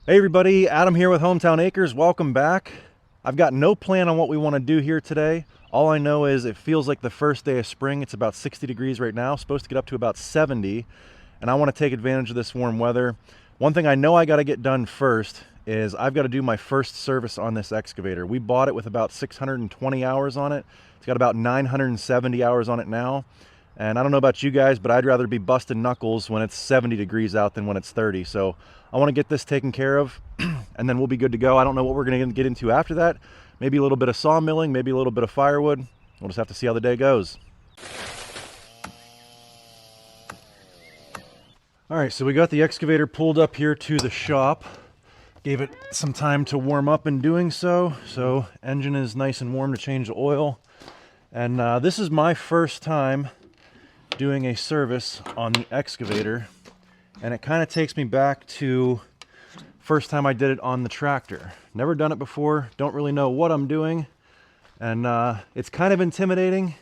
Hey everybody, Adam here with Hometown Acres. Welcome back. I've got no plan on what we want to do here today. All I know is it feels like the first day of spring. It's about 60 degrees right now, supposed to get up to about 70, and I want to take advantage of this warm weather. One thing I know I got to get done first is I've got to do my first service on this excavator. We bought it with about 620 hours on it. It's got about 970 hours on it now. And I don't know about you guys, but I'd rather be busting knuckles when it's 70 degrees out than when it's 30. So I want to get this taken care of and then we'll be good to go. I don't know what we're going to get into after that. Maybe a little bit of sawmilling, maybe a little bit of firewood. We'll just have to see how the day goes. All right, so we got the excavator pulled up here to the shop. Gave it some time to warm up in doing so. So engine is nice and warm to change the oil. And this is my first time doing a service on the excavator, and it kind of takes me back to first time I did it on the tractor. Never done it before, don't really know what I'm doing, and it's kind of intimidating,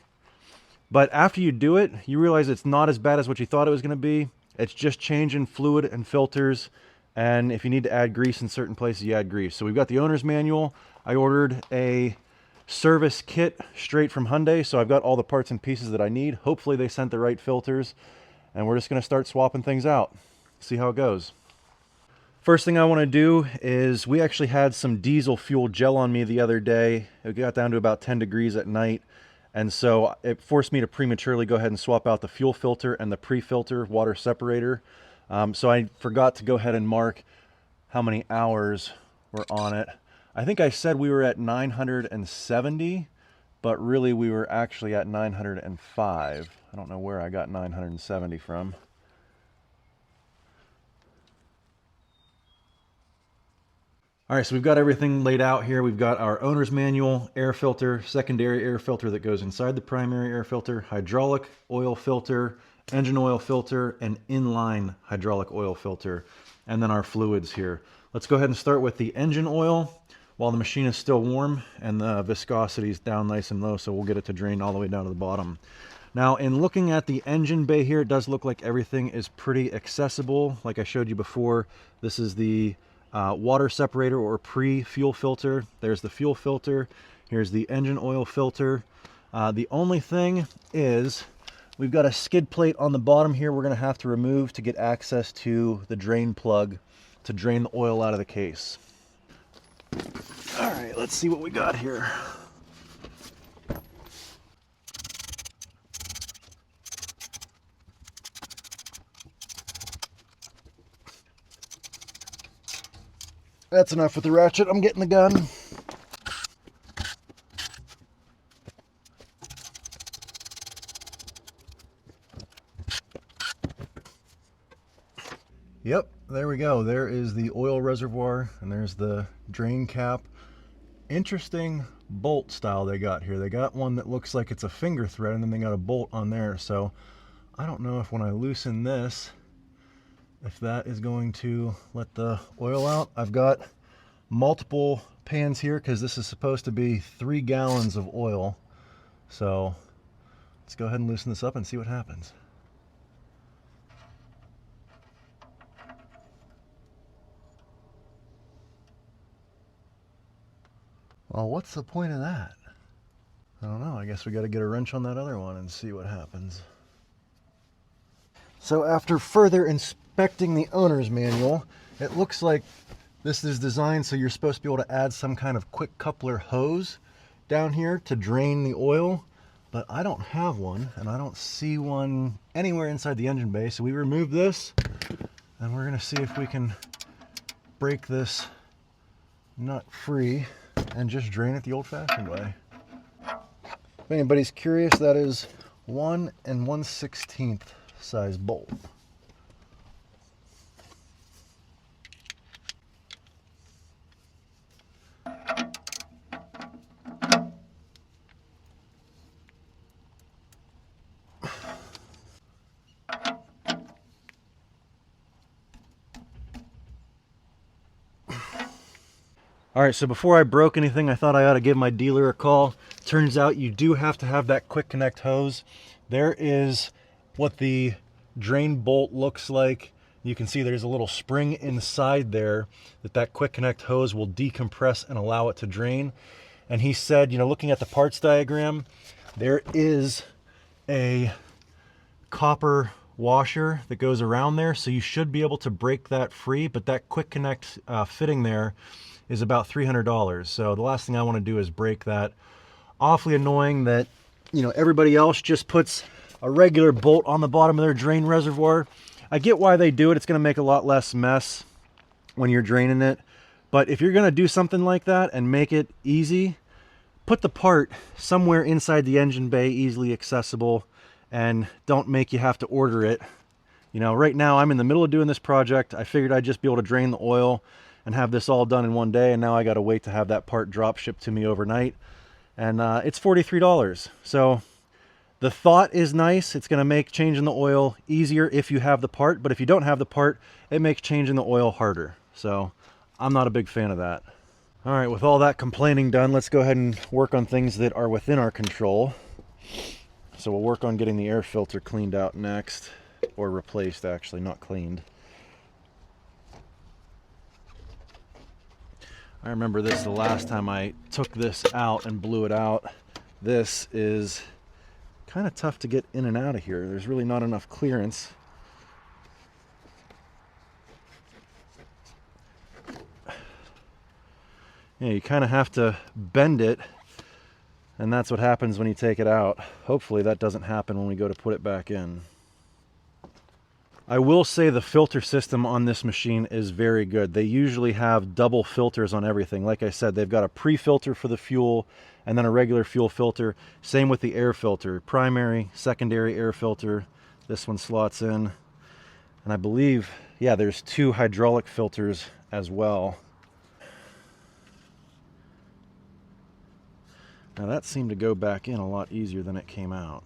but after you do it, you realize it's not as bad as what you thought it was going to be. It's just changing fluid and filters, and if you need to add grease in certain places, you add grease. So we've got the owner's manual. I ordered a service kit straight from Hyundai, so I've got all the parts and pieces that I need. Hopefully they sent the right filters, and we're just going to start swapping things out, see how it goes. First thing I want to do is, we actually had some diesel fuel gel on me the other day. It got down to about 10 degrees at night, and so it forced me to prematurely go ahead and swap out the fuel filter and the pre-filter water separator. So I forgot to go ahead and mark how many hours were on it. I think I said we were at 970, but really we were actually at 905. I don't know where I got 970 from. All right, so we've got everything laid out here. We've got our owner's manual, air filter, secondary air filter that goes inside the primary air filter, hydraulic oil filter, engine oil filter, and inline hydraulic oil filter, and then our fluids here. Let's go ahead and start with the engine oil while the machine is still warm and the viscosity is down nice and low, so we'll get it to drain all the way down to the bottom. Now, in looking at the engine bay here, it does look like everything is pretty accessible. Like I showed you before, this is the water separator or pre-fuel filter. There's the fuel filter. Here's the engine oil filter. The only thing is we've got a skid plate on the bottom here we're going to have to remove to get access to the drain plug to drain the oil out of the case. All right, let's see what we got here. That's enough with the ratchet. I'm getting the gun. Yep, there we go. There is the oil reservoir, and there's the drain cap. Interesting bolt style they got here. They got one that looks like it's a finger thread, and then they got a bolt on there. So I don't know if when I loosen this, if that is going to let the oil out. I've got multiple pans here because this is supposed to be 3 gallons of oil. So let's go ahead and loosen this up and see what happens. Well, what's the point of that? I don't know. I guess we got to get a wrench on that other one and see what happens. So after further inspecting the owner's manual, it looks like this is designed so you're supposed to be able to add some kind of quick coupler hose down here to drain the oil, but I don't have one, and I don't see one anywhere inside the engine bay. So we remove this, and we're going to see if we can break this nut free and just drain it the old-fashioned way. If anybody's curious, that is 1 1/16 size bolt. All right, so before I broke anything, I thought I ought to give my dealer a call. Turns out you do have to have that quick connect hose. There is what the drain bolt looks like You can see there's a little spring inside there that quick connect hose will decompress and allow it to drain. And he said, you know, looking at the parts diagram, there is a copper washer that goes around there, so you should be able to break that free, but that quick connect fitting there is about $300. So the last thing I want to do is break that. Awfully annoying that, you know, everybody else just puts a regular bolt on the bottom of their drain reservoir. I get why they do it. It's going to make a lot less mess when you're draining it. But if you're going to do something like that and make it easy, put the part somewhere inside the engine bay, easily accessible, and don't make you have to order it. You know, right now I'm in the middle of doing this project. I figured I'd just be able to drain the oil and have this all done in one day, and now I got to wait to have that part drop shipped to me overnight. And it's $43. So the thought is nice. It's going to make changing the oil easier if you have the part, but if you don't have the part, it makes changing the oil harder. So I'm not a big fan of that. All right, with all that complaining done, let's go ahead and work on things that are within our control. So we'll work on getting the air filter cleaned out next, or replaced actually, not cleaned. I remember this the last time I took this out and blew it out. This is kind of tough to get in and out of here. There's really not enough clearance. Yeah, you kind of have to bend it, and that's what happens when you take it out. Hopefully that doesn't happen when we go to put it back in. I will say the filter system on this machine is very good. They usually have double filters on everything. Like I said, they've got a pre-filter for the fuel and then a regular fuel filter. Same with the air filter. Primary, secondary air filter. This one slots in. And I believe, yeah, there's 2 hydraulic filters as well. Now that seemed to go back in a lot easier than it came out.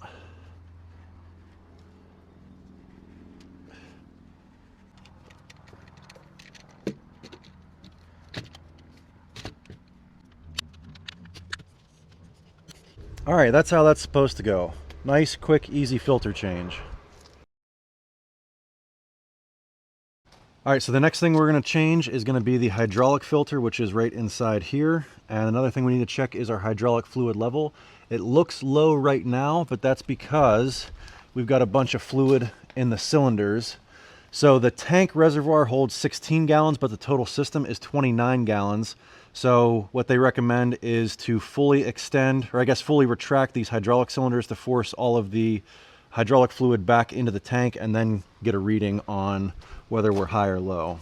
All right, that's how that's supposed to go. Nice, quick, easy filter change. All right, so the next thing we're going to change is going to be the hydraulic filter, which is right inside here. And another thing we need to check is our hydraulic fluid level. It looks low right now, but that's because we've got a bunch of fluid in the cylinders. So the tank reservoir holds 16 gallons, but the total system is 29 gallons. So what they recommend is to fully extend, or I guess fully retract these hydraulic cylinders to force all of the hydraulic fluid back into the tank and then get a reading on whether we're high or low.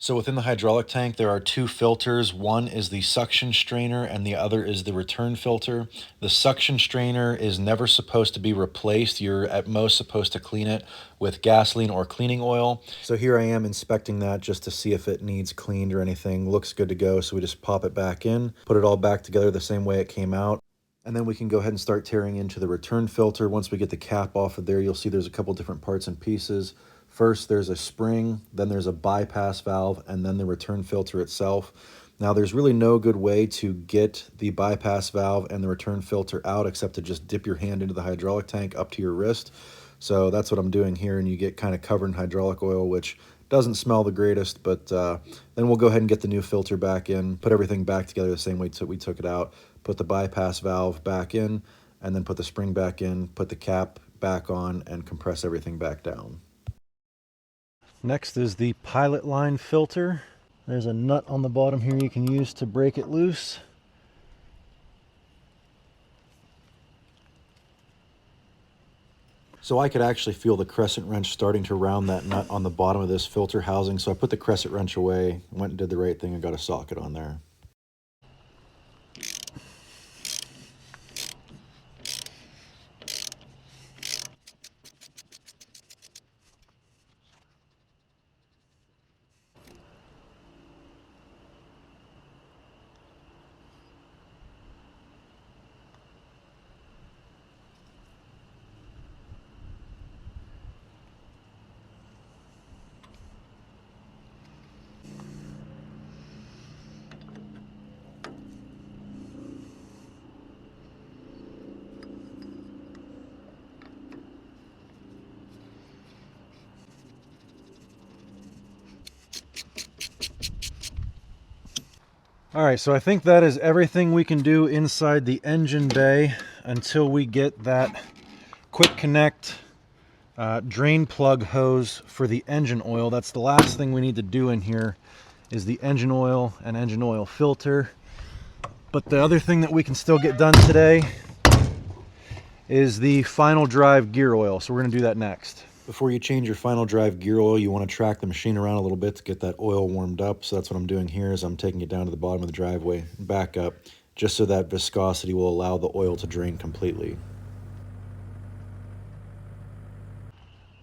So within the hydraulic tank, there are 2 filters. One is the suction strainer and the other is the return filter. The suction strainer is never supposed to be replaced. You're at most supposed to clean it with gasoline or cleaning oil. So here I am inspecting that just to see if it needs cleaned or anything. Looks good to go. So we just pop it back in, put it all back together the same way it came out. And then we can go ahead and start tearing into the return filter. Once we get the cap off of there, you'll see there's a couple different parts and pieces. First, there's a spring, then there's a bypass valve, and then the return filter itself. Now, there's really no good way to get the bypass valve and the return filter out except to just dip your hand into the hydraulic tank up to your wrist. So that's what I'm doing here, and you get kind of covered in hydraulic oil, which doesn't smell the greatest, but then we'll go ahead and get the new filter back in, put everything back together the same way we took it out, put the bypass valve back in, and then put the spring back in, put the cap back on, and compress everything back down. Next is the pilot line filter. There's a nut on the bottom here you can use to break it loose. So I could actually feel the crescent wrench starting to round that nut on the bottom of this filter housing. So I put the crescent wrench away, went and did the right thing and got a socket on there. All right, so I think that is everything we can do inside the engine bay until we get that quick connect drain plug hose for the engine oil. That's the last thing we need to do in here is the engine oil and engine oil filter. But the other thing that we can still get done today is the final drive gear oil. So we're gonna do that next. Before you change your final drive gear oil, you want to track the machine around a little bit to get that oil warmed up. So that's what I'm doing here is I'm taking it down to the bottom of the driveway, back up, just so that viscosity will allow the oil to drain completely.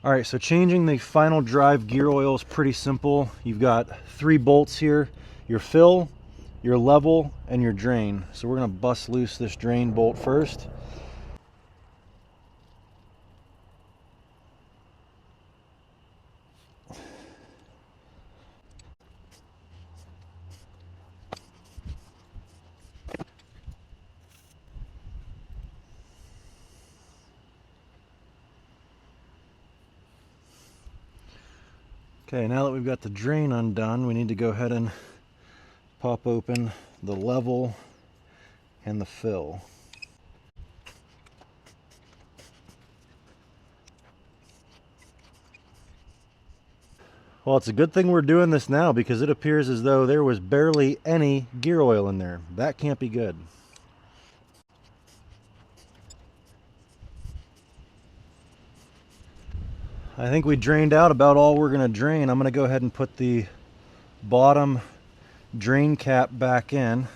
All right, so changing the final drive gear oil is pretty simple. You've got 3 bolts here, your fill, your level, and your drain. So we're gonna bust loose this drain bolt first. Okay, now that we've got the drain undone, we need to go ahead and pop open the level and the fill. Well, it's a good thing we're doing this now because it appears as though there was barely any gear oil in there. That can't be good. I think we drained out about all we're going to drain. I'm going to go ahead and put the bottom drain cap back in.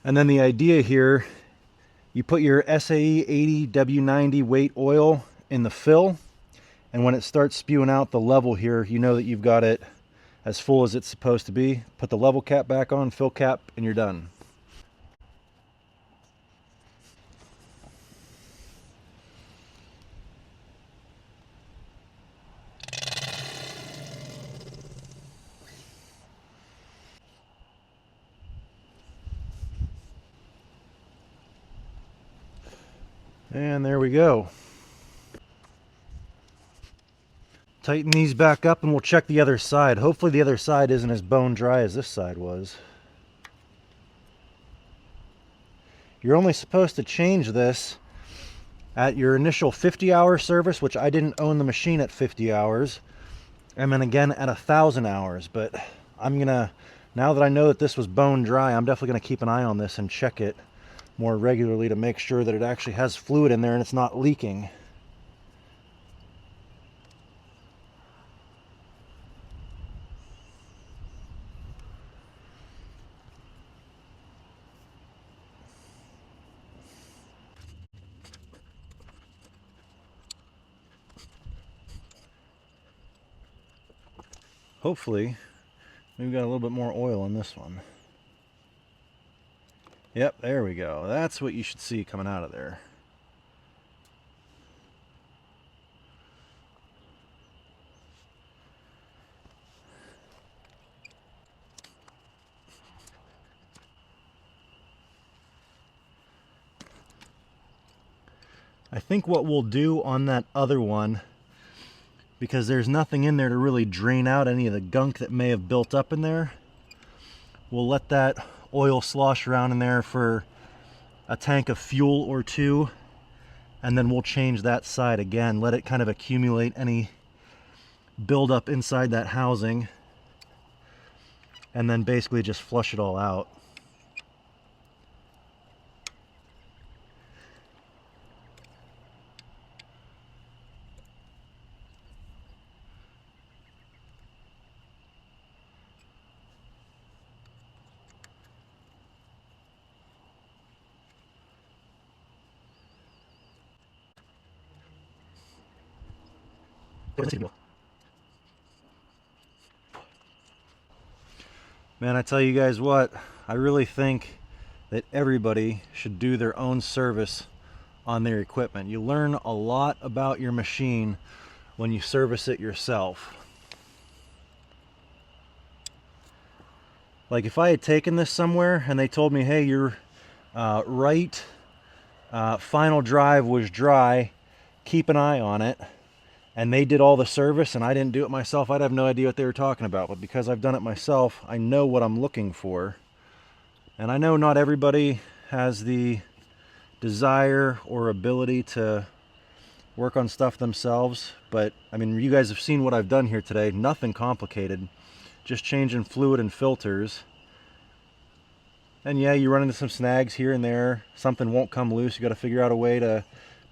And then the idea here, you put your SAE 80W90 weight oil in the fill, and when it starts spewing out the level here, you know that you've got it as full as it's supposed to be. Put the level cap back on, fill cap, and you're done. And there we go. Tighten these back up and we'll check the other side. Hopefully the other side isn't as bone dry as this side was. You're only supposed to change this at your initial 50-hour service, which I didn't own the machine at 50 hours, and then again at 1,000 hours. But I'm gonna, now that I know that this was bone dry, I'm definitely gonna keep an eye on this and check it more regularly to make sure that it actually has fluid in there and it's not leaking. Hopefully we've got a little bit more oil in this one. Yep, there we go. That's what you should see coming out of there. I think what we'll do on that other one, because there's nothing in there to really drain out any of the gunk that may have built up in there, we'll let that oil slosh around in there for a tank of fuel or two, and then we'll change that side again, let it kind of accumulate any buildup inside that housing, and then basically just flush it all out. Man, I tell you guys what, I really think that everybody should do their own service on their equipment. You learn a lot about your machine when you service it yourself. Like if I had taken this somewhere and they told me, hey, your right final drive was dry keep an eye on it and they did all the service and I didn't do it myself, I'd have no idea what they were talking about. But because I've done it myself, I know what I'm looking for. And I know not everybody has the desire or ability to work on stuff themselves, but I mean, you guys have seen what I've done here today. Nothing complicated, just changing fluid and filters. And yeah, you run into some snags here and there. Something won't come loose. You got to figure out a way to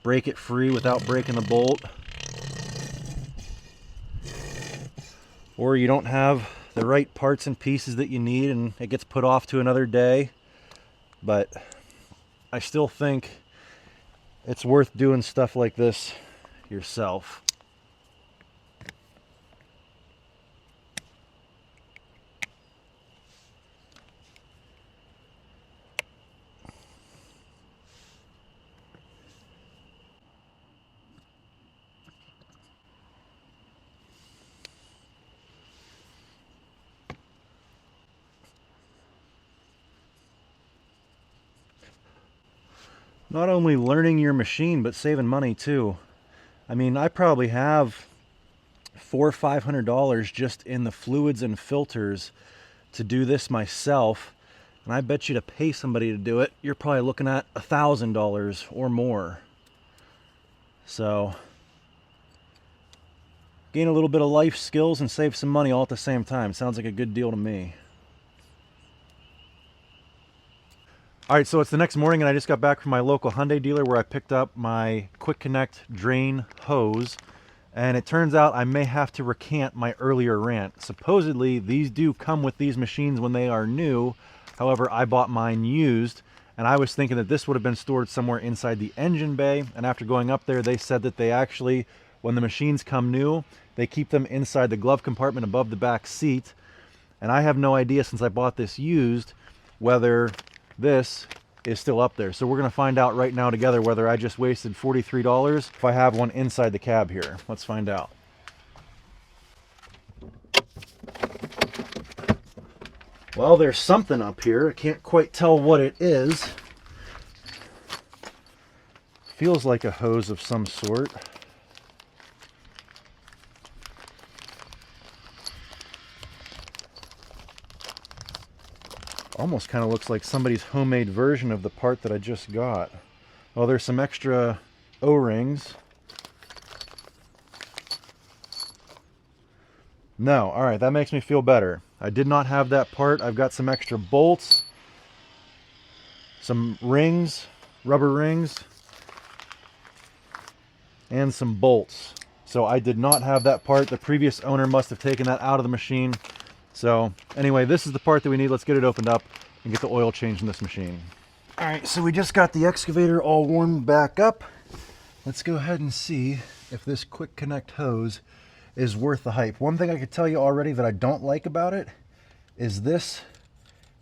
break it free without breaking the bolt. Or you don't have the right parts and pieces that you need and it gets put off to another day. But I still think it's worth doing stuff like this yourself. Not only learning your machine, but saving money too. I mean, I probably have $400 or $500 just in the fluids and filters to do this myself. And I bet you to pay somebody to do it, you're probably looking at $1,000 or more. So, gain a little bit of life skills and save some money all at the same time. Sounds like a good deal to me. All right, so it's the next morning and I just got back from my local Hyundai dealer where I picked up my Quick Connect drain hose. And it turns out I may have to recant my earlier rant. Supposedly, these do come with these machines when they are new. However, I bought mine used, and I was thinking that this would have been stored somewhere inside the engine bay. And after going up there, they said that they actually, when the machines come new, they keep them inside the glove compartment above the back seat. And I have no idea, since I bought this used, whether this is still up there. So we're going to find out right now together whether I just wasted $43 if I have one inside the cab here. Let's find out. Well, there's something up here. I can't quite tell what it is. Feels like a hose of some sort. Almost kind of looks like somebody's homemade version of the part that I just got. Well, there's some extra O-rings. No, all right, that makes me feel better. I did not have that part. I've got some extra bolts, some rings, rubber rings, and some bolts. So I did not have that part. The previous owner must have taken that out of the machine. So anyway, this is the part that we need. Let's get it opened up and get the oil changed in this machine. All right, so we just got the excavator all warmed back up. Let's go ahead and see if this Quick Connect hose is worth the hype. One thing I could tell you already that I don't like about it is this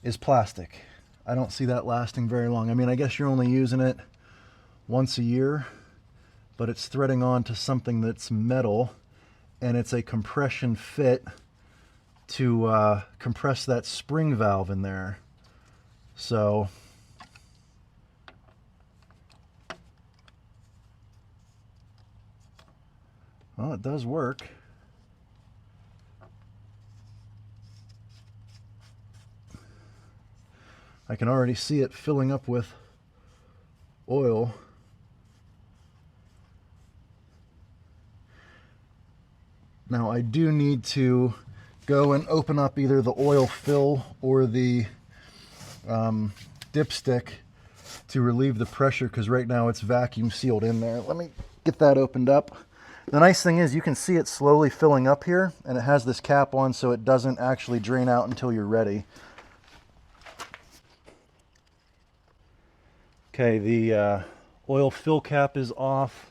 is plastic. I don't see that lasting very long. I mean, I guess you're only using it once a year, but it's threading on to something that's metal, and it's a compression fit to compress that spring valve in there. So well, it does work. I can already see it filling up with oil. Now I do need to go and open up either the oil fill or the dipstick to relieve the pressure, because right now it's vacuum sealed in there. Let me get that opened up. The nice thing is you can see it slowly filling up here, and it has this cap on so it doesn't actually drain out until you're ready. Okay, the oil fill cap is off.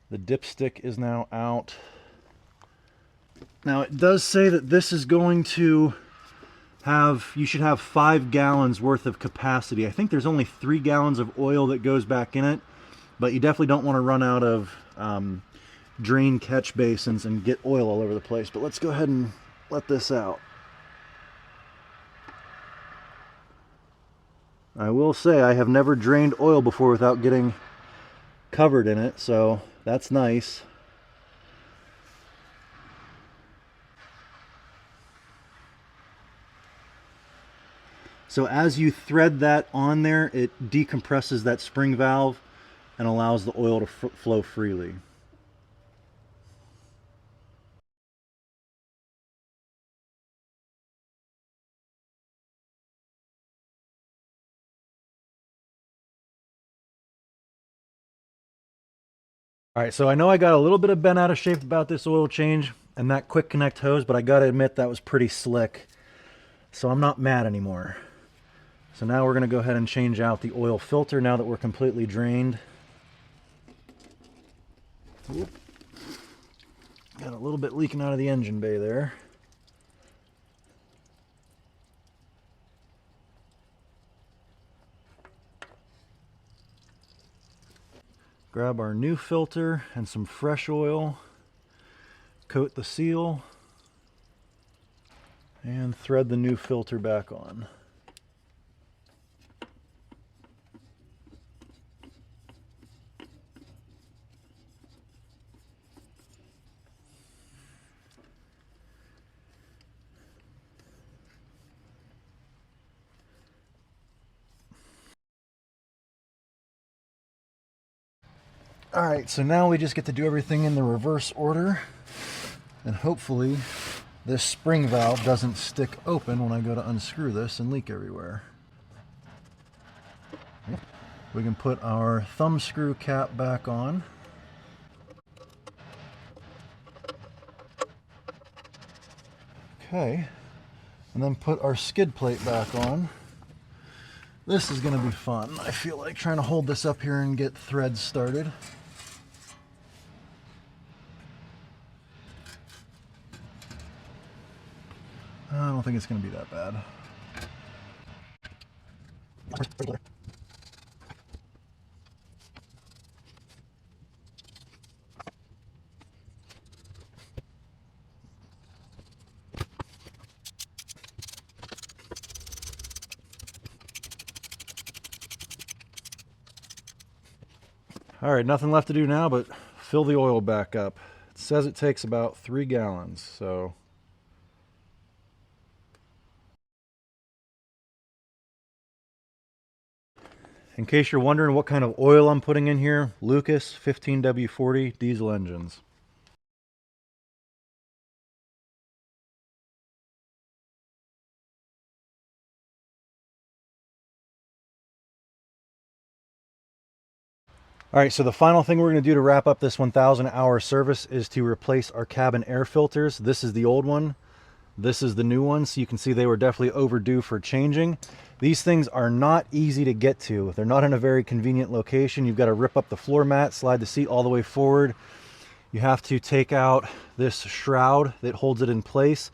The dipstick is now out. Now it does say that this is going to have, you should have 5 gallons worth of capacity. I think there's only 3 gallons of oil that goes back in it, but you definitely don't want to run out of drain catch basins and get oil all over the place. But let's go ahead and let this out. I will say I have never drained oil before without getting covered in it, so that's nice. So as you thread that on there, it decompresses that spring valve and allows the oil to flow freely. All right, so I know I got a little bit of bent out of shape about this oil change and that quick connect hose, but I gotta admit that was pretty slick. So I'm not mad anymore. So now we're gonna go ahead and change out the oil filter now that we're completely drained. Oop. Got a little bit leaking out of the engine bay there. Grab our new filter and some fresh oil, coat the seal, and thread the new filter back on. All right, so now we just get to do everything in the reverse order, and hopefully this spring valve doesn't stick open when I go to unscrew this and leak everywhere. We can put our thumb screw cap back on. Okay, and then put our skid plate back on. This is going to be fun. I feel like trying to hold this up here and get threads started. I don't think it's going to be that bad. All right, nothing left to do now but fill the oil back up. It says it takes about 3 gallons, so... In case you're wondering what kind of oil I'm putting in here, Lucas 15W40 diesel engines. All right, so the final thing we're going to do to wrap up this 1,000-hour service is to replace our cabin air filters. This is the old one. This is the new one, so you can see they were definitely overdue for changing. These things are not easy to get to. They're not in a very convenient location. You've got to rip up the floor mat, slide the seat all the way forward. You have to take out this shroud that holds it in place.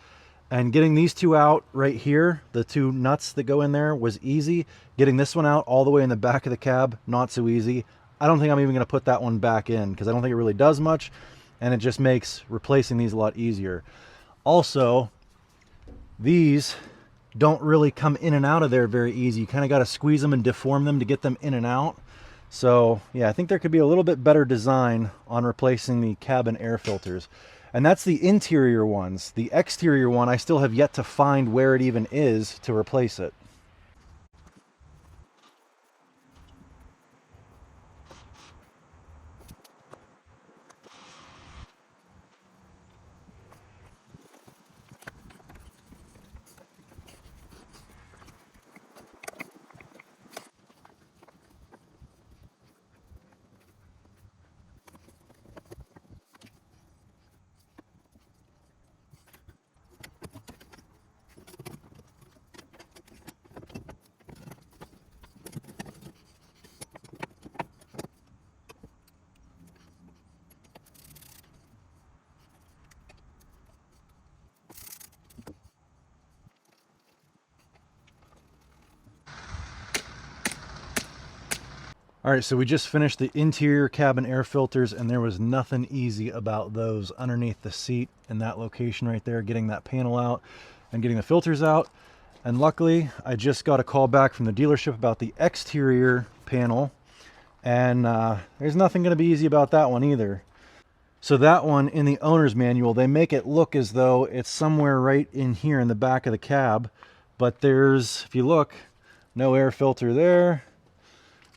And getting these two out right here, the two nuts that go in there, was easy. Getting this one out all the way in the back of the cab, not so easy. I don't think I'm even going to put that one back in because I don't think it really does much, and it just makes replacing these a lot easier. Also, these don't really come in and out of there very easy. You kind of got to squeeze them and deform them to get them in and out. So yeah, I think there could be a little bit better design on replacing the cabin air filters. And that's the interior ones. The exterior one, I still have yet to find where it even is to replace it. All right, so we just finished the interior cabin air filters, and there was nothing easy about those underneath the seat in that location right there, getting that panel out and getting the filters out. And luckily, I just got a call back from the dealership about the exterior panel, And there's nothing going to be easy about that one either. So that one, in the owner's manual, they make it look as though it's somewhere right in here in the back of the cab. But there's, if you look, no air filter there.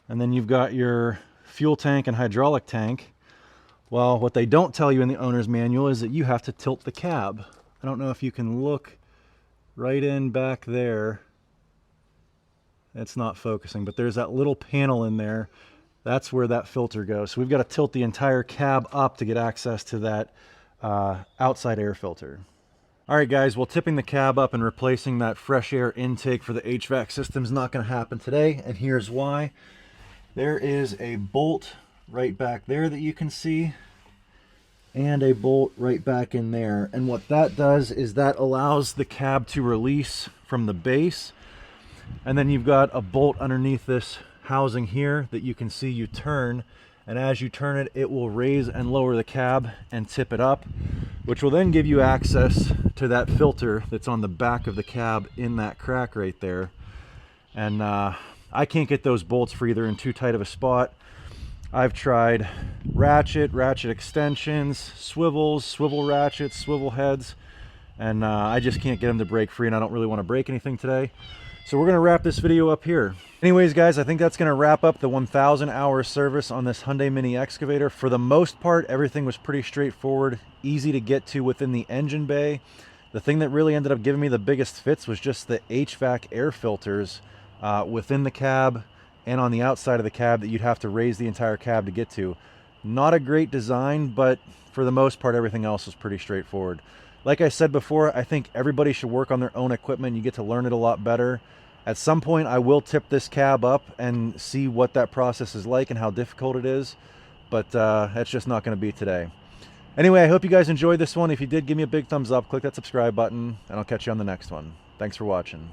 And then you've got your fuel tank and hydraulic tank. Well, what they don't tell you in the owner's manual is that you have to tilt the cab. I don't know if you can look right in back there. It's not focusing, but there's that little panel in there. That's where that filter goes. So we've got to tilt the entire cab up to get access to that outside air filter. All right, guys, well, tipping the cab up and replacing that fresh air intake for the HVAC system is not going to happen today, and here's why. There is a bolt right back there that you can see, and a bolt right back in there. And what that does is that allows the cab to release from the base, and then you've got a bolt underneath this housing here that you can see you turn, and as you turn it, it will raise and lower the cab and tip it up, which will then give you access to that filter that's on the back of the cab in that crack right there. And I can't get those bolts for either in too tight of a spot. I've tried ratchet extensions, swivels, swivel ratchets, swivel heads, and I just can't get them to break free, and I don't really want to break anything today. So we're going to wrap this video up here. Anyways, guys, I think that's going to wrap up the 1,000-hour service on this Hyundai Mini Excavator. For the most part, everything was pretty straightforward, easy to get to within the engine bay. The thing that really ended up giving me the biggest fits was just the HVAC air filters within the cab and on the outside of the cab that you'd have to raise the entire cab to get to. Not a great design, but for the most part, everything else was pretty straightforward. Like I said before, I think everybody should work on their own equipment. You get to learn it a lot better. At some point, I will tip this cab up and see what that process is like and how difficult it is, but that's just not going to be today. Anyway, I hope you guys enjoyed this one. If you did, give me a big thumbs up, click that subscribe button, and I'll catch you on the next one. Thanks for watching.